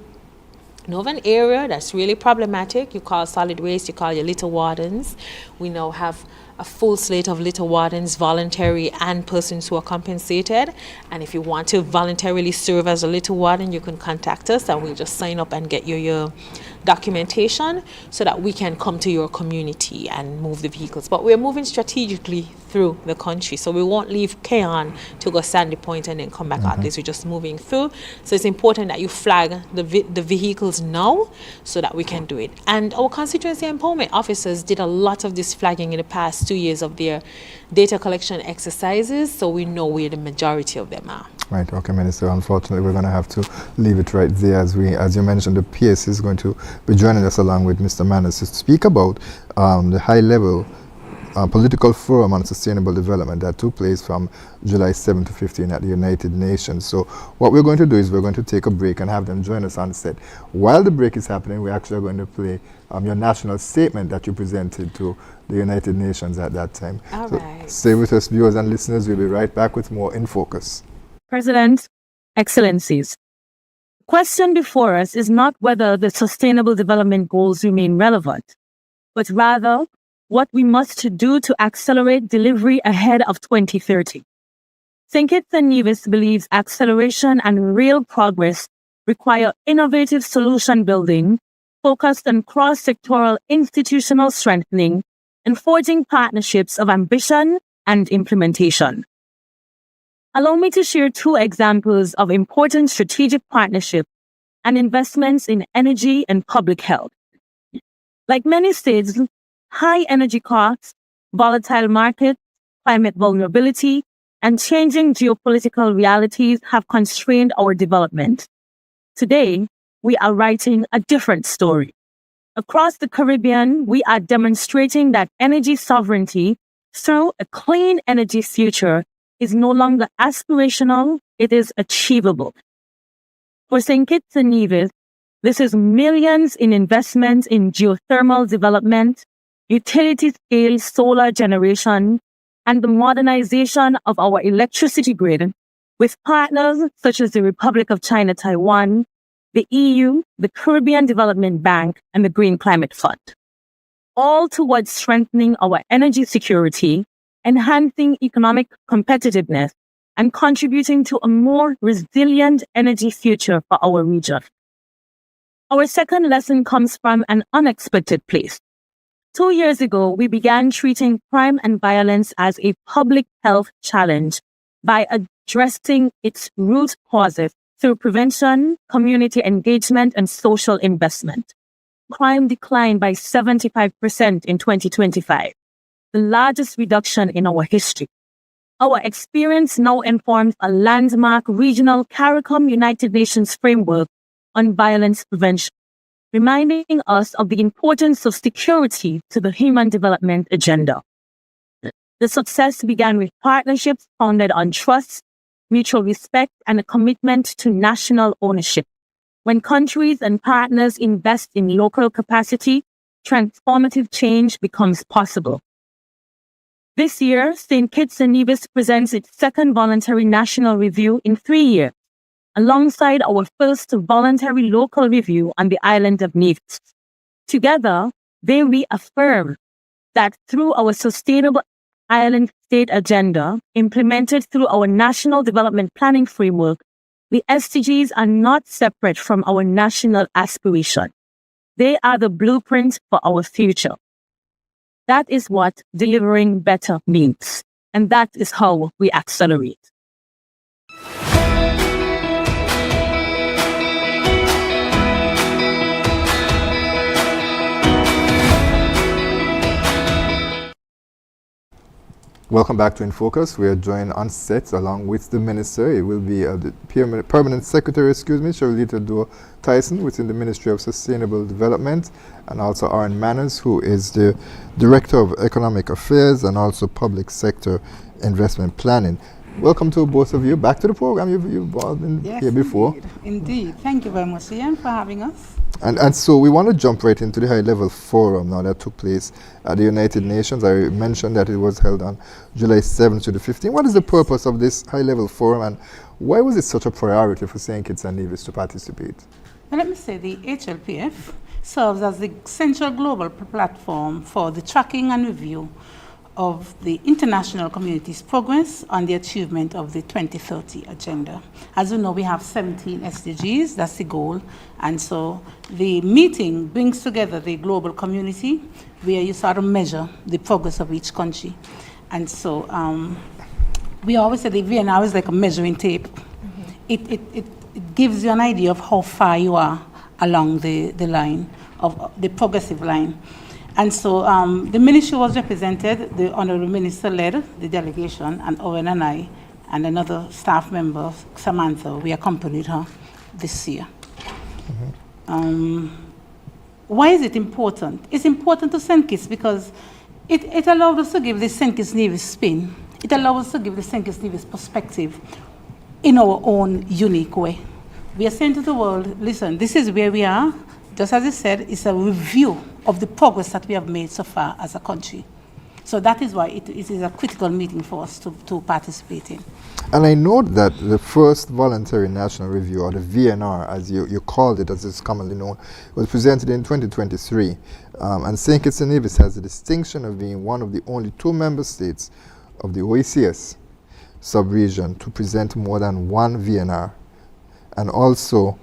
know of an area that's really problematic, you call Solid Waste, you call your little wardens. We now have a full slate of little wardens, voluntary and persons who are compensated. And if you want to voluntarily serve as a little warden, you can contact us and we'll just sign up and get you your documentation so that we can come to your community and move the vehicles. But we're moving strategically through the country, so we won't leave Keyon to go Sandy Point and then come back out this. We're just moving through. So it's important that you flag the vehicles now so that we can do it. And our constituency empowerment officers did a lot of this flagging in the past 2 years of their data collection exercises, so we know where the majority of them are. Right, okay, Minister. Unfortunately, we're going to have to leave it right there. As you mentioned, the PS is going to be joining us along with Mr. Manners to speak about the high-level political forum on sustainable development that took place from July 7 to 15 at the United Nations. So what we're going to do is we're going to take a break and have them join us on set. While the break is happening, we're actually going to play your national statement that you presented to the United Nations at that time. All right. Stay with us, viewers and listeners. We'll be right back with more In Focus. President, Excellencies, the question before us is not whether the Sustainable Development Goals remain relevant, but rather what we must do to accelerate delivery ahead of 2030. St. Kitts and Nevis believes acceleration and real progress require innovative solution building focused on cross-sectoral institutional strengthening and forging partnerships of ambition and implementation. Allow me to share 2 examples of important strategic partnerships and investments in energy and public health. Like many states, high energy costs, volatile markets, climate vulnerability, and changing geopolitical realities have constrained our development. Today, we are writing a different story. Across the Caribbean, we are demonstrating that energy sovereignty through a clean energy future is no longer aspirational, it is achievable. For St. Kitts and Nevis, this is millions in investments in geothermal development, utility-scale solar generation, and the modernization of our electricity grid with partners such as the Republic of China, Taiwan, the EU, the Caribbean Development Bank, and the Green Climate Fund, all towards strengthening our energy security, enhancing economic competitiveness, and contributing to a more resilient energy future for our region. Our second lesson comes from an unexpected place. 2 years ago, we began treating crime and violence as a public health challenge by addressing its root causes through prevention, community engagement, and social investment. Crime declined by 75% in 2025, the largest reduction in our history. Our experience now informs a landmark regional CARICOM United Nations framework on violence prevention, reminding us of the importance of security to the Human Development Agenda. The success began with partnerships founded on trust, mutual respect, and a commitment to national ownership. When countries and partners invest in local capacity, transformative change becomes possible. This year, St. Kitts and Nevis presents its second voluntary national review in 3 years, alongside our first voluntary local review on the island of Nevis. Together, they reaffirm that through our sustainable island state agenda, implemented through our National Development Planning Framework, the SDGs are not separate from our national aspiration. They are the blueprint for our future. That is what delivering better means, and that is how we accelerate. Welcome back to InFocus. We are joined on set along with the Minister. It will be the Permanent Secretary, Sherilita Dore-Tyson within the Ministry of Sustainable Development, and also Aaron Manners, who is the Director of Economic Affairs and also Public Sector Investment Planning. Welcome to both of you. Back to the program. You've all been here before. Indeed. Thank you very much, Ian, for having us. And so we want to jump right into the high-level forum now that took place at the United Nations. I mentioned that it was held on July 7th to the 15th. What is the purpose of this high-level forum, and why was it such a priority for St. Kitts and Nevis to participate? Well, let me say the HLPF serves as the central global platform for the tracking and review of the international community's progress on the achievement of the 2030 agenda. As you know, we have 17 SDGs, that's the goal. And so the meeting brings together the global community where you sort of measure the progress of each country. And so we always say the VNR is like a measuring tape. It gives you an idea of how far you are along the line, of the progressive line. And so the ministry was represented, the Honourable Minister led the delegation, and Owen and I, and another staff member, Samantha, we accompanied her this year. Why is it important? It's important to St. Kitts because it allowed us to give the St. Kitts Nevis spin. It allowed us to give the St. Kitts Nevis perspective in our own unique way. We are saying to the world, listen, this is where we are. Just as I said, it's a review of the progress that we have made so far as a country. So that is why it is a critical meeting for us to participate in. And I note that the first voluntary national review, or the VNR, as you called it, as it's commonly known, was presented in 2023. And St. Kitts and Nevis has the distinction of being one of the only 2 member states of the OECS sub-region to present more than one VNR. And also,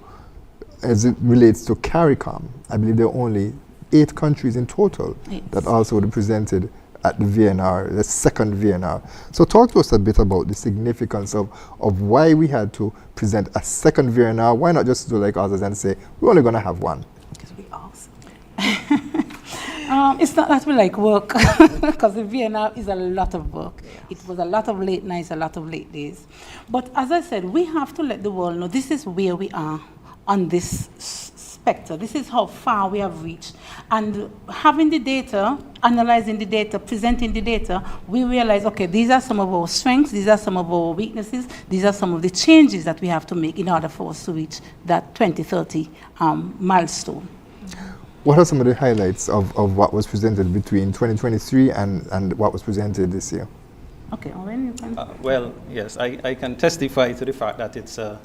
as it relates to CARICOM, I believe there are only 8 countries in total that also were presented at the VNR, the second VNR. So talk to us a bit about the significance of why we had to present a second VNR. Why not just do like others and say, we're only going to have one? Because we awesome. It's not that we like work, because the VNR is a lot of work. It was a lot of late nights, a lot of late days. But as I said, we have to let the world know this is where we are on this spectrum. This is how far we have reached. And having the data, analyzing the data, presenting the data, we realize, okay, these are some of our strengths, these are some of our weaknesses, these are some of the changes that we have to make in order for us to reach that 2030 milestone. What are some of the highlights of what was presented between 2023 and what was presented this year? Okay, Owen, you can. Well, yes, I can testify to the fact that it's a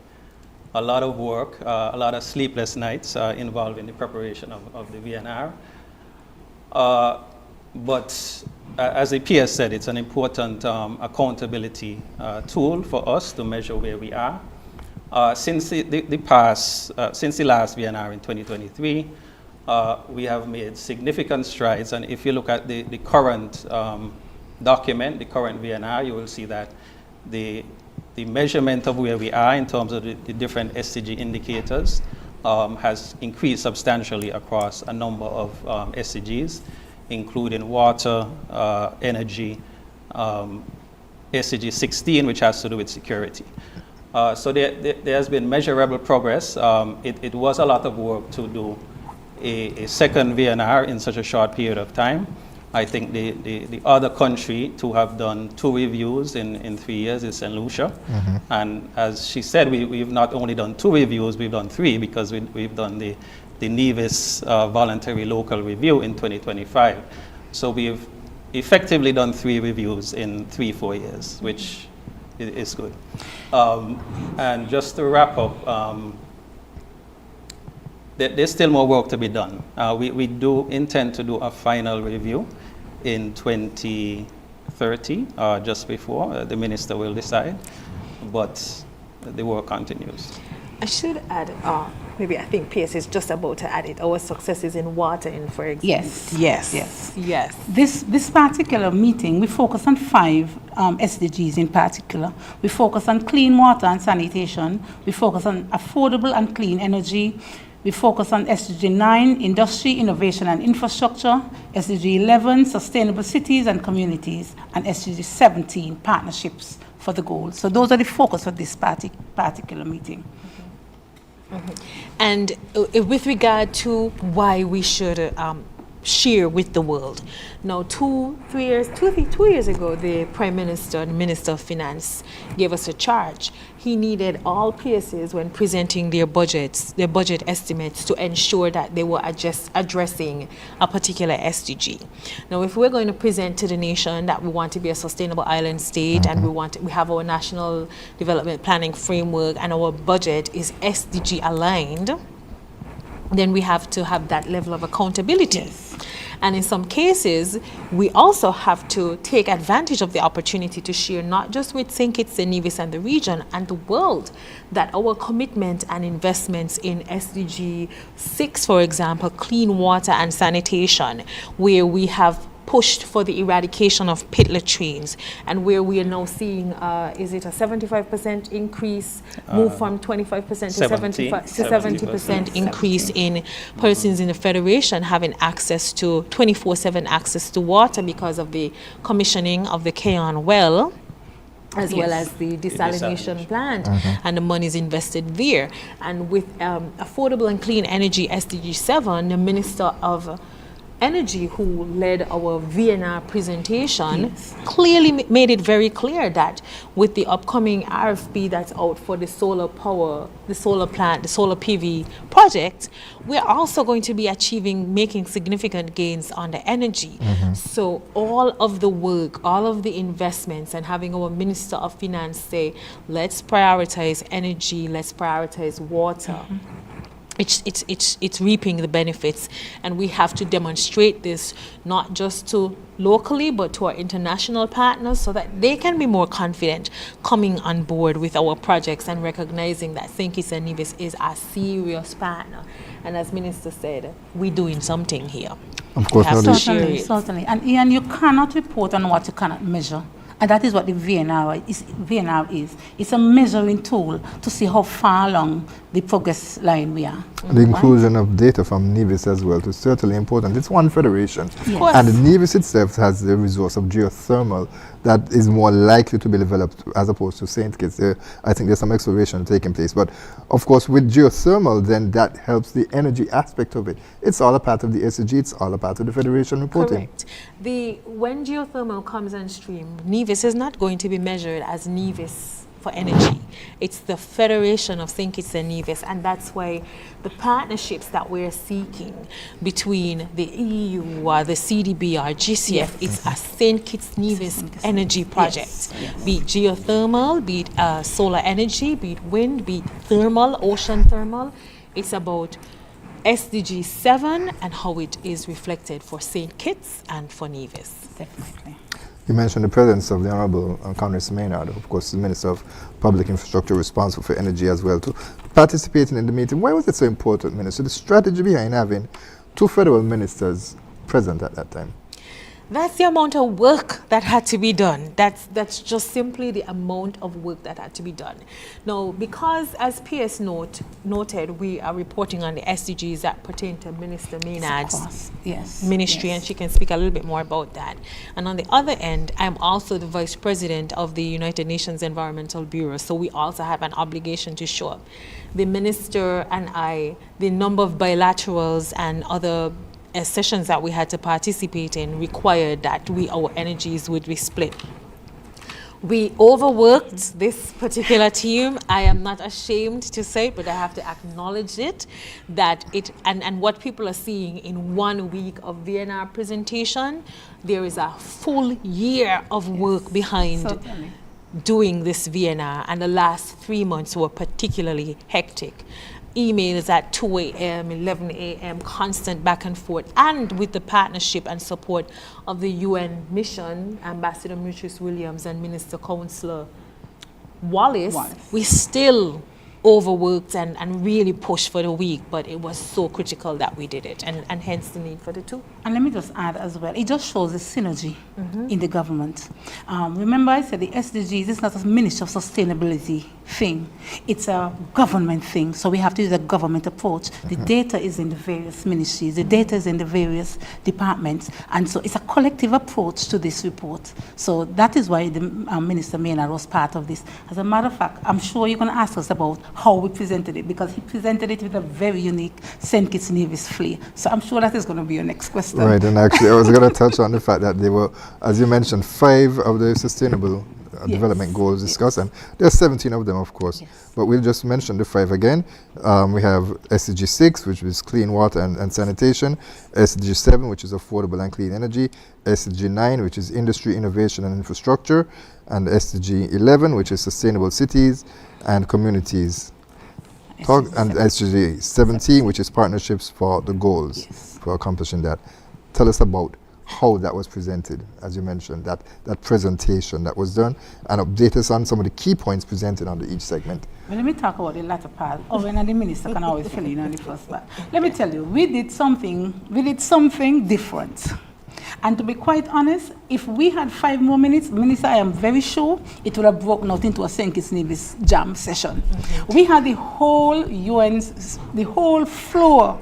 lot of work, a lot of sleepless nights involved in the preparation of the VNR. But as the PS said, it's an important accountability tool for us to measure where we are. Since the last VNR in 2023, we have made significant strides. And if you look at the current document, the current VNR, you will see that the measurement of where we are in terms of the different SDG indicators has increased substantially across a number of SDGs, including water, energy, SDG 16, which has to do with security. So there has been measurable progress. It was a lot of work to do a second VNR in such a short period of time. I think the other country to have done 2 reviews in 3 years is St. Lucia. And as she said, we've not only done 2 reviews, we've done 3 because we've done the NIVIS voluntary local review in 2025. So we've effectively done 3 reviews in 3-4 years, which is good. And just to wrap up, there's still more work to be done. We do intend to do a final review in 2030, just before the minister will decide, but the work continues. I should add, maybe I think PS is just about to add it, our successes in watering, for example. Yes. This particular meeting, we focus on 5 SDGs in particular. We focus on clean water and sanitation. We focus on affordable and clean energy. We focus on SDG 9, industry, innovation and infrastructure, SDG 11, sustainable cities and communities, and SDG 17, partnerships for the goals. So those are the focus for this particular meeting. And with regard to why we should share with the world. Now, 2 years ago, the Prime Minister and Minister of Finance gave us a charge. He needed all PSAs when presenting their budget estimates to ensure that they were addressing a particular SDG. Now, if we're going to present to the nation that we want to be a sustainable island state and we have our national development planning framework and our budget is SDG aligned, then we have to have that level of accountability. Yes. And in some cases, we also have to take advantage of the opportunity to share not just with St. Kitts and Nevis and the region and the world that our commitment and investments in SDG 6, for example, clean water and sanitation, where we have pushed for the eradication of pit latrines, and where we are now seeing, is it a 75% increase, move from 25% to 70% increase in persons in the Federation having access to 24/7 access to water because of the commissioning of the Keon well, as well as the desalination plant, and the money is invested there. And with affordable and clean energy SDG 7, the Minister of Energy, who led our VNR presentation, clearly made it very clear that with the upcoming RFP that's out for the solar power, the solar plant, the solar PV project, we're also going to be making significant gains on the energy. So all of the work, all of the investments, and having our Minister of Finance say, let's prioritize energy, let's prioritize water. It's reaping the benefits, and we have to demonstrate this not just to locally but to our international partners so that they can be more confident coming on board with our projects and recognizing that St. Kitts and Nevis is a serious partner. And as Minister said, we're doing something here. Of course, certainly. And Ian, you cannot report on what you cannot measure. And that is what the VNR is. It's a measuring tool to see how far along the progress line we are. The inclusion of data from NIVIS as well is certainly important. It's one federation. Yes. And NIVIS itself has the resource of geothermal that is more likely to be developed as opposed to St. Kitts. I think there's some exploration taking place. But of course, with geothermal, then that helps the energy aspect of it. It's all a part of the SDG. It's all a part of the federation reporting. Correct. When geothermal comes on stream, NIVIS is not going to be measured as NIVIS for energy. It's the Federation of St. Kitts and Nevis, and that's why the partnerships that we're seeking between the EU or the CDB or GCF is a St. Kitts Nevis energy project. Be it geothermal, be it solar energy, be it wind, be it thermal, ocean thermal. It's about SDG 7 and how it is reflected for St. Kitts and for Nevis. Definitely. You mentioned the presence of the Honorable Congress Maynard, of course, the Minister of Public Infrastructure responsible for energy as well, to participating in the meeting. Why was it so important, Minister? The strategy behind having 2 federal ministers present at that time. That's the amount of work that had to be done. That's just simply the amount of work that had to be done. Now, because as PS noted, we are reporting on the SDGs that pertain to Minister Maynard's ministry, and she can speak a little bit more about that. And on the other end, I'm also the Vice President of the United Nations Environmental Bureau, so we also have an obligation to show up. The Minister and I, the number of bilaterals and other sessions that we had to participate in required that our energies would be split. We overworked this particular team. I am not ashamed to say it, but I have to acknowledge it, that and what people are seeing in 1 week of VNR presentation, there is a full year of work behind doing this VNR, and the last 3 months were particularly hectic. Emails at 2 a.m., 11 a.m., constant back and forth, and with the partnership and support of the UN mission, Ambassador Murchis Williams and Minister Councillor Wallace, we still overworked and really pushed for the week, but it was so critical that we did it, and hence the need for the 2. And let me just add as well, it just shows the synergy in the government. Remember I said the SDGs is not a Ministry of Sustainability thing, it's a government thing, so we have to use a government approach. The data is in the various ministries, the data is in the various departments, and so it's a collective approach to this report. So that is why the Minister Maynard was part of this. As a matter of fact, I'm sure you're going to ask us about how we presented it, because he presented it with a very unique St. Kitts Nevis flair. So I'm sure that is going to be your next question. Right, and actually I was going to touch on the fact that there were, as you mentioned, 5 of the sustainable development goals discussed, and there are 17 of them, of course. But we'll just mention the 5 again. We have SDG 6, which is clean water and sanitation, SDG 7, which is affordable and clean energy, SDG 9, which is industry, innovation and infrastructure, and SDG 11, which is sustainable cities and communities. And SDG 17, which is partnerships for the goals, for accomplishing that. Tell us about how that was presented, as you mentioned, that presentation that was done, and update us on some of the key points presented under each segment. Well, let me talk about the latter part. Owen and the minister can always fill in on the first part. Let me tell you, we did something different. And to be quite honest, if we had 5 more minutes, Minister, I am very sure it would have broken out into a St. Kitts Nevis jam session. We had the whole the whole floor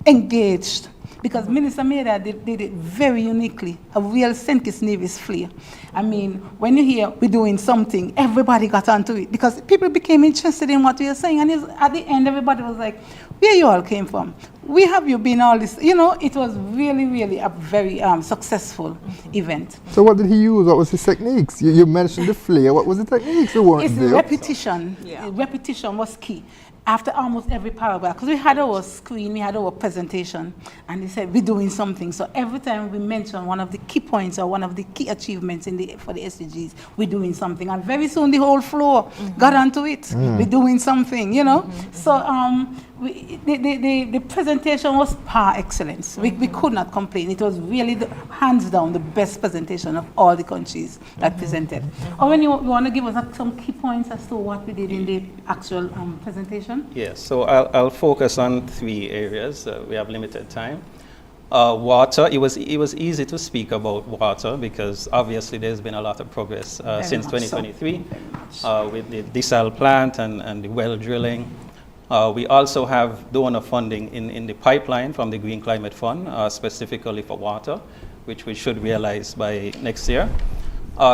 engaged, because Minister Maynard did it very uniquely, a real St. Kitts Nevis flair. I mean, when you hear we're doing something, everybody got onto it, because people became interested in what we were saying, and at the end, everybody was like, where you all came from? Where have you been all this? You know, it was really, really a very successful event. So what did he use? What was his techniques? You mentioned the flair. What was the techniques? It's the repetition. Yeah. Repetition was key. After almost every paragraph, because we had our screen, we had our presentation, and they said we're doing something. So every time we mention one of the key points or one of the key achievements for the SDGs, we're doing something, and very soon the whole floor got onto it. We're doing something, you know. So the presentation was par excellence. We could not complain. It was really hands down the best presentation of all the countries that presented. Or when you want to give us some key points as to what we did in the actual presentation? Yes, so I'll focus on 3 areas. We have limited time. Water, it was easy to speak about water, because obviously there's been a lot of progress since 2023 with the desal plant and the well drilling. We also have donor funding in the pipeline from the Green Climate Fund, specifically for water, which we should realize by next year.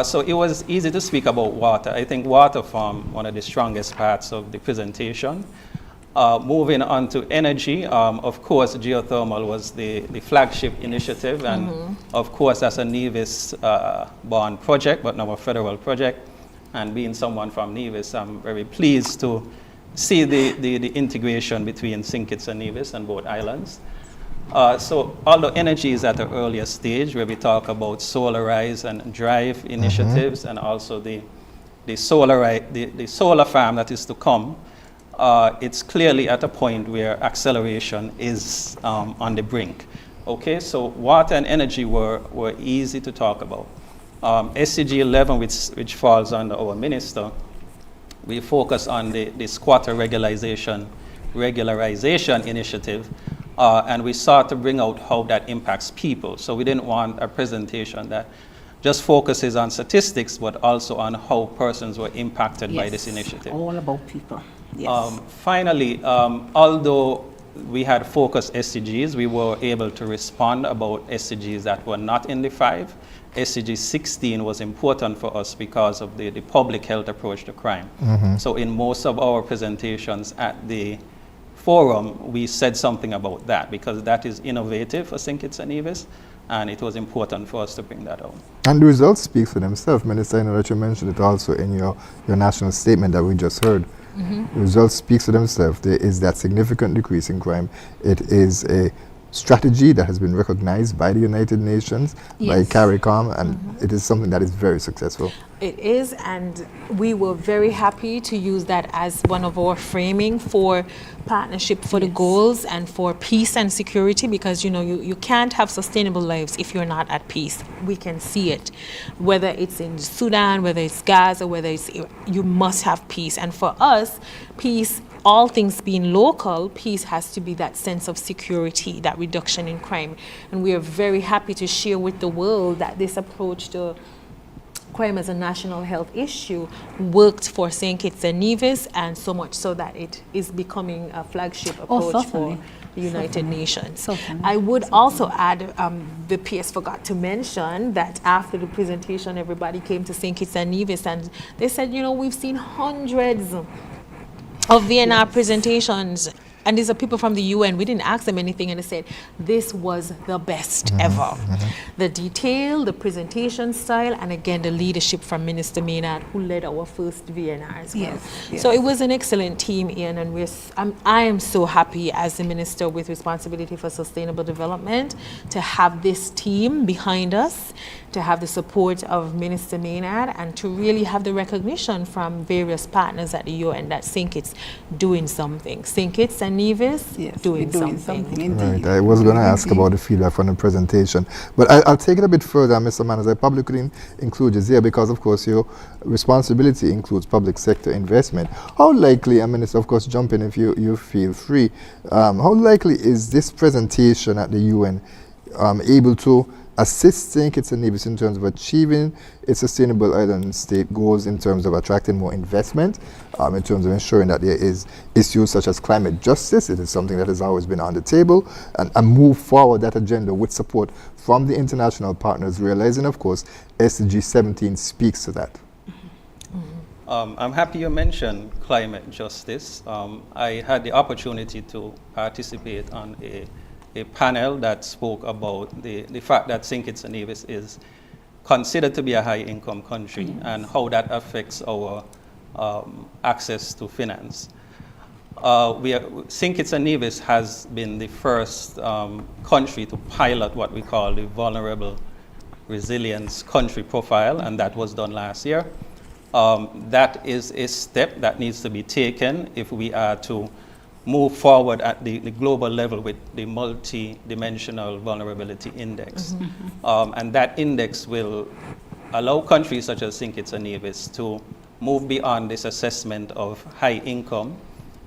So it was easy to speak about water. I think water formed one of the strongest parts of the presentation. Moving on to energy, of course, geothermal was the flagship initiative, and of course, that's a Nevis-born project, but now a federal project. And being someone from Nevis, I'm very pleased to see the integration between St. Kitts and Nevis and both islands. So although energy is at an earlier stage, where we talk about solarize and drive initiatives, and also the solar farm that is to come, it's clearly at a point where acceleration is on the brink. Okay, so water and energy were easy to talk about. SDG 11, which falls under our minister, we focus on the squatter regularization initiative. and we sought to bring out how that impacts people. So we didn't want a presentation that just focuses on statistics, but also on how persons were impacted by this initiative. All about people. Yes. Finally, although we had focus SDGs, we were able to respond about SDGs that were not in the 5. SDG 16 was important for us because of the public health approach to crime. So in most of our presentations at the forum, we said something about that because that is innovative for St. Kitts and Nevis, and it was important for us to bring that out. And the results speak for themselves. Minister, I know that you mentioned it also in your national statement that we just heard. The results speak for themselves. There is that significant decrease in crime. It is a strategy that has been recognized by the United Nations, by CARICOM, and it is something that is very successful. It is, and we were very happy to use that as one of our framing for partnership for the goals and for peace and security, because you can't have sustainable lives if you're not at peace. We can see it, whether it's in Sudan, whether it's Gaza, whether it's, you must have peace. And for us, peace, all things being local, peace has to be that sense of security, that reduction in crime. And we are very happy to share with the world that this approach to crime as a national health issue worked for St. Kitts and Nevis, and so much so that it is becoming a flagship approach for the United Nations. I would also add, the PS forgot to mention that after the presentation, everybody came to St. Kitts and Nevis and they said, we've seen hundreds of VNR presentations, and these are people from the UN. We didn't ask them anything, and they said this was the best ever. The detail, the presentation style, and again the leadership from Minister Maynard, who led our first VNR as well. So it was an excellent team, Ian, and I am so happy as the Minister with responsibility for sustainable development to have this team behind us, to have the support of Minister Maynard, and to really have the recognition from various partners at the UN that St. Kitts doing something. St. Kitts and Nevis doing something. Right. I was going to ask about the feedback from the presentation, but I'll take it a bit further, Mr. Manners. I probably couldn't include you here because, of course, your responsibility includes public sector investment. How likely, and Minister, of course, jump in if you feel free, how likely is this presentation at the UN able to assist St. Kitts and Nevis in terms of achieving its sustainable island state goals, in terms of attracting more investment, in terms of ensuring that there is issues such as climate justice? It is something that has always been on the table, and move forward that agenda with support from the international partners, realizing, of course, SDG 17 speaks to that. I'm happy you mentioned climate justice. I had the opportunity to participate on a panel that spoke about the fact that St. Kitts and Nevis is considered to be a high-income country and how that affects our access to finance. St. Kitts and Nevis has been the first country to pilot what we call the Vulnerable Resilience Country Profile, and that was done last year. That is a step that needs to be taken if we are to move forward at the global level with the multi-dimensional vulnerability index. And that index will allow countries such as St. Kitts and Nevis to move beyond this assessment of high income,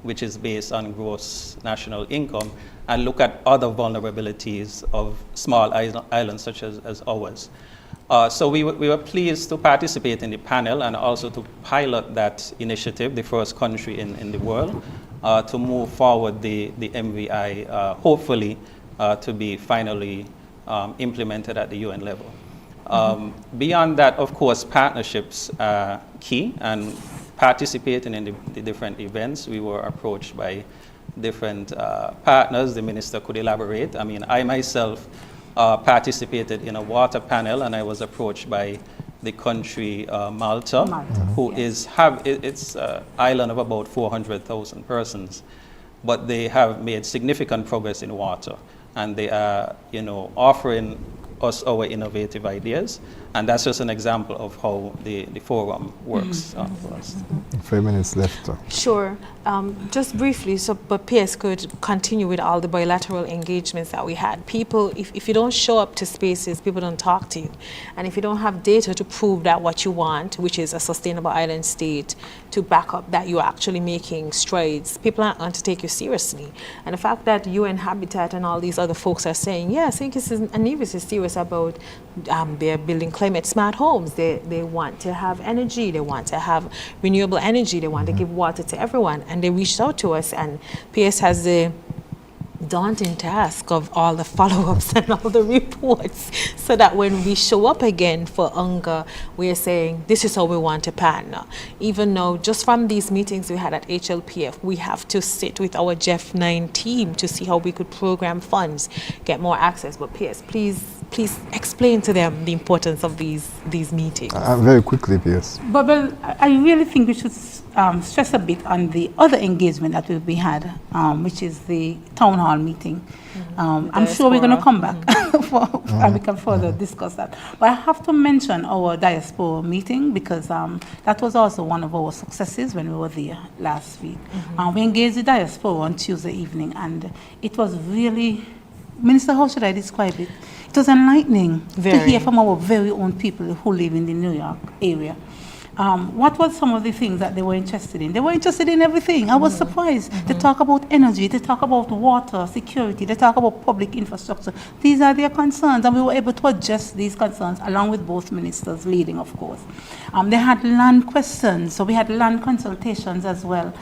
which is based on gross national income, and look at other vulnerabilities of small islands such as ours. So we were pleased to participate in the panel and also to pilot that initiative, the first country in the world, to move forward the MVI, hopefully to be finally implemented at the UN level. Beyond that, of course, partnerships are key, and participating in the different events, we were approached by different partners. The minister could elaborate. I mean, I myself participated in a water panel, and I was approached by the country Malta, who is it's an island of about 400,000 persons, but they have made significant progress in water, and they are offering us our innovative ideas, And that's just an example of how the forum works for us. 5 minutes left. Sure. Just briefly, but PS could continue with all the bilateral engagements that we had. People, if you don't show up to spaces, people don't talk to you. And if you don't have data to prove that what you want, which is a sustainable island state, to back up that you're actually making strides, people aren't going to take you seriously. And the fact that UN Habitat and all these other folks are saying, yeah, St. Kitts and Nevis is serious about they're building climate smart homes. They want to have energy. They want to have renewable energy. They want to give water to everyone. And they reached out to us, and PS has the daunting task of all the follow-ups and all the reports, so that when we show up again for UNGA, we are saying, this is how we want to partner. Even though just from these meetings we had at HLPF, we have to sit with our JEF9 team to see how we could program funds, get more access. But PS, please explain to them the importance of these meetings. Very quickly, PS. But I really think we should stress a bit on the other engagement that we had, which is the town hall meeting. I'm sure we're going to come back and we can further discuss that. But I have to mention our diaspora meeting, because that was also one of our successes when we were there last week. We engaged the diaspora on Tuesday evening, and it was really, Minister, how should I describe it? It was enlightening to hear from our very own people who live in the New York area. What were some of the things that they were interested in? They were interested in everything. I was surprised. They talk about energy, they talk about water, security, they talk about public infrastructure. These are their concerns, and we were able to address these concerns along with both ministers leading, of course. They had land questions, so we had land consultations as well.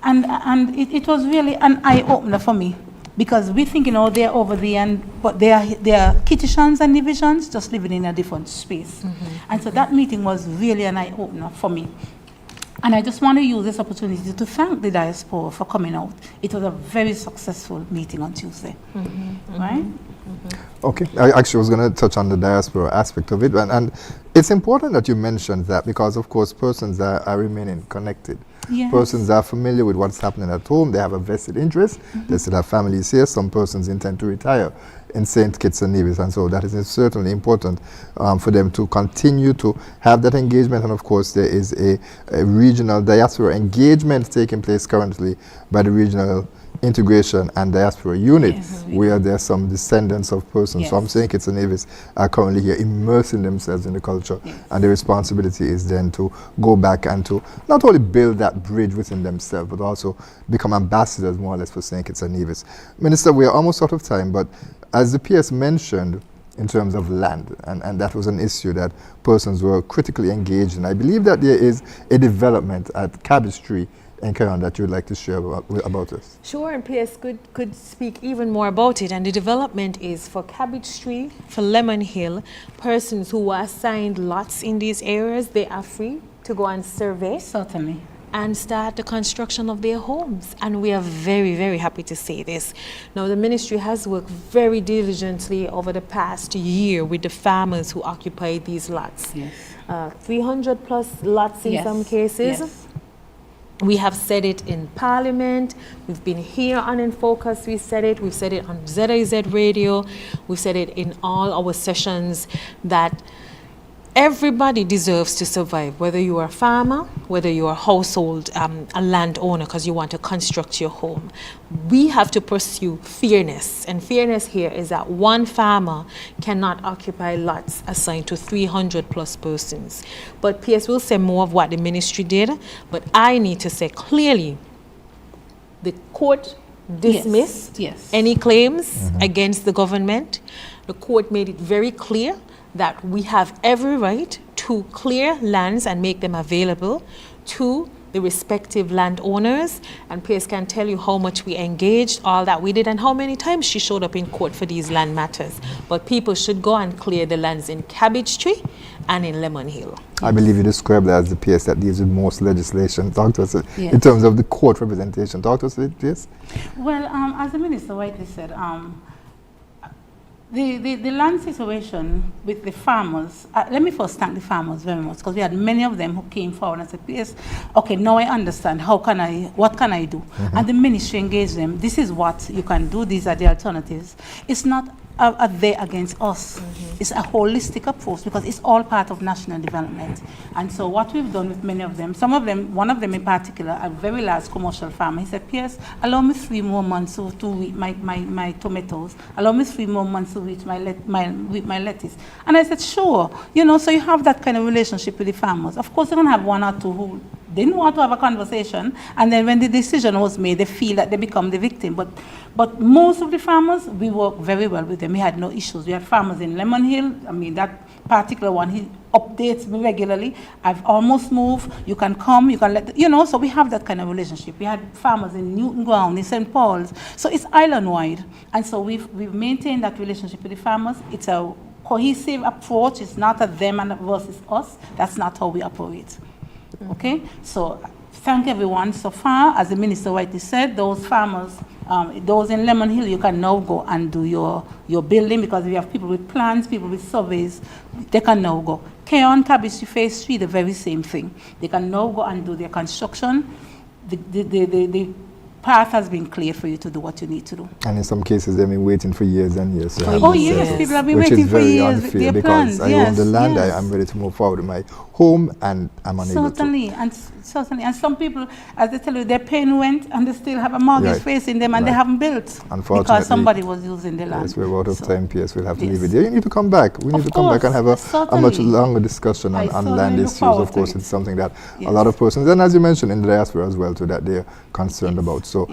And it was really an eye-opener for me, because we think, they're over the but they are Kittitians and Nevisians just living in a different space. And so that meeting was really an eye-opener for me. And I just want to use this opportunity to thank the diaspora for coming out. It was a very successful meeting on Tuesday, right? Okay, I actually was going to touch on the diaspora aspect of it, and it's important that you mentioned that, because of course persons are remaining connected. Yes. Persons are familiar with what's happening at home. They have a vested interest. They still have families here. Some persons intend to retire in St. Kitts and Nevis, and so that is certainly important for them to continue to have that engagement. And of course there is a regional diaspora engagement taking place currently by the regional integration and diaspora unit, where there are some descendants of persons from St. Kitts and Nevis are currently here immersing themselves in the culture, and the responsibility is then to go back and to not only build that bridge within themselves, but also become ambassadors more or less for St. Kitts and Nevis. Minister, we are almost out of time, but as the PS mentioned in terms of land, and that was an issue that persons were critically engaged in, I believe that there is a development at Cabbage Tree and Karen that you would like to share about this. Sure, and PS could speak even more about it. And the development is for Cabbage Tree, for Lemon Hill, persons who are assigned lots in these areas, they are free to go and survey. Certainly. And start the construction of their homes. And we are very, very happy to say this. Now, the ministry has worked very diligently over the past year with the farmers who occupy these lots. 300 plus lots in some cases. We have said it in Parliament. We've been here on InFocus. We've said it on ZIZ Radio. We've said it in all our sessions that everybody deserves to survive, whether you are a farmer, whether you are a household, a landowner, because you want to construct your home. We have to pursue fairness, and fairness here is that one farmer cannot occupy lots assigned to 300 plus persons. But PS will say more of what the ministry did, but I need to say clearly, the court dismissed any claims against the government. The court made it very clear that we have every right to clear lands and make them available to the respective landowners. And PS can tell you how much we engaged, all that we did, and how many times she showed up in court for these land matters. But people should go and clear the lands in Cabbage Tree and in Lemon Hill. I believe you described that as the PS that deals with most legislation. Talk to us in terms of the court representation. Talk to us, please. Well, as the minister rightly said, the land situation with the farmers, let me first thank the farmers very much, because we had many of them who came forward and said, yes, okay, now I understand, what can I do? And the ministry engaged them, this is what you can do, these are the alternatives. It's not are there against us. It's a holistic approach because it's all part of national development. And so what we've done with many of them, some of them, one of them in particular, a very large commercial farmer, he said, Pierce, allow me 3 more months to weed my tomatoes. Allow me 3 more months to weed my lettuce. And I said, sure. So you have that kind of relationship with the farmers. Of course, you're going to have 1 or 2 who didn't want to have a conversation, and then when the decision was made, they feel that they become the victim. But most of the farmers, we work very well with them. We had no issues. We had farmers in Lemon Hill. I mean, that particular one, he updates me regularly. I've almost moved. You can come. You can let, so we have that kind of relationship. We had farmers in Newton Ground, in St. Paul's. So it's island-wide. And so we've maintained that relationship with the farmers. It's a cohesive approach. It's not a them and versus us. That's not how we operate. Okay, so thank everyone so far. As the minister rightly said, those farmers, those in Lemon Hill, you can now go and do your building because we have people with plans, people with surveys, they can now go. Keon, Cabbage Phase 3, the very same thing. They can now go and do their construction. The path has been clear for you to do what you need to do. And in some cases, they've been waiting for years and years. Yes, people have been waiting for years with their plans. Because I own the land, I'm ready to move forward with my home, and I'm unable to. Certainly. And some people, as they tell you, they're paying rent and they still have a mortgage facing them and they haven't built. Unfortunately. Because somebody was using the land. Yes, we're out of time, Pierce. We'll have to leave it there. You need to come back. We need to come back and have a much longer discussion on land issues. Of course, it's something that a lot of persons, and as you mentioned, in the diaspora as well, too, that they're concerned about. So,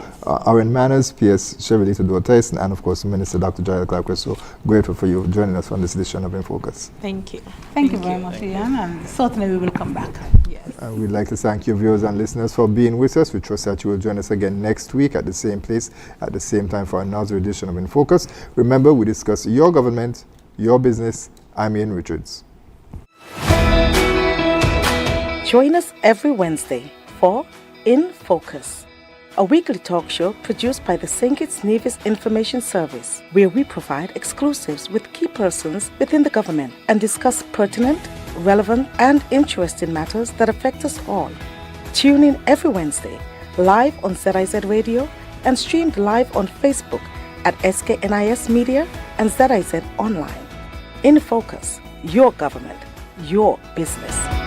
Aaron Manners, Pierce, Sherilita, Dore-Tyson, and of course, Minister Dr. Joyelle Clarke. We're so grateful for you joining us on this edition of InFocus. Thank you. Thank you very much, Ian, and certainly we will come back. Yes. And we'd like to thank you, viewers and listeners, for being with us. We trust that you will join us again next week at the same place, at the same time for another edition of InFocus. Remember, we discuss your government, your business. I'm Ian Richards. Join us every Wednesday for InFocus, a weekly talk show produced by the St. Kitts Nevis Information Service, where we provide exclusives with key persons within the government and discuss pertinent, relevant, and interesting matters that affect us all. Tune in every Wednesday, live on ZIZ Radio and streamed live on Facebook at SKNIS Media and ZIZ Online. InFocus, your government, your business.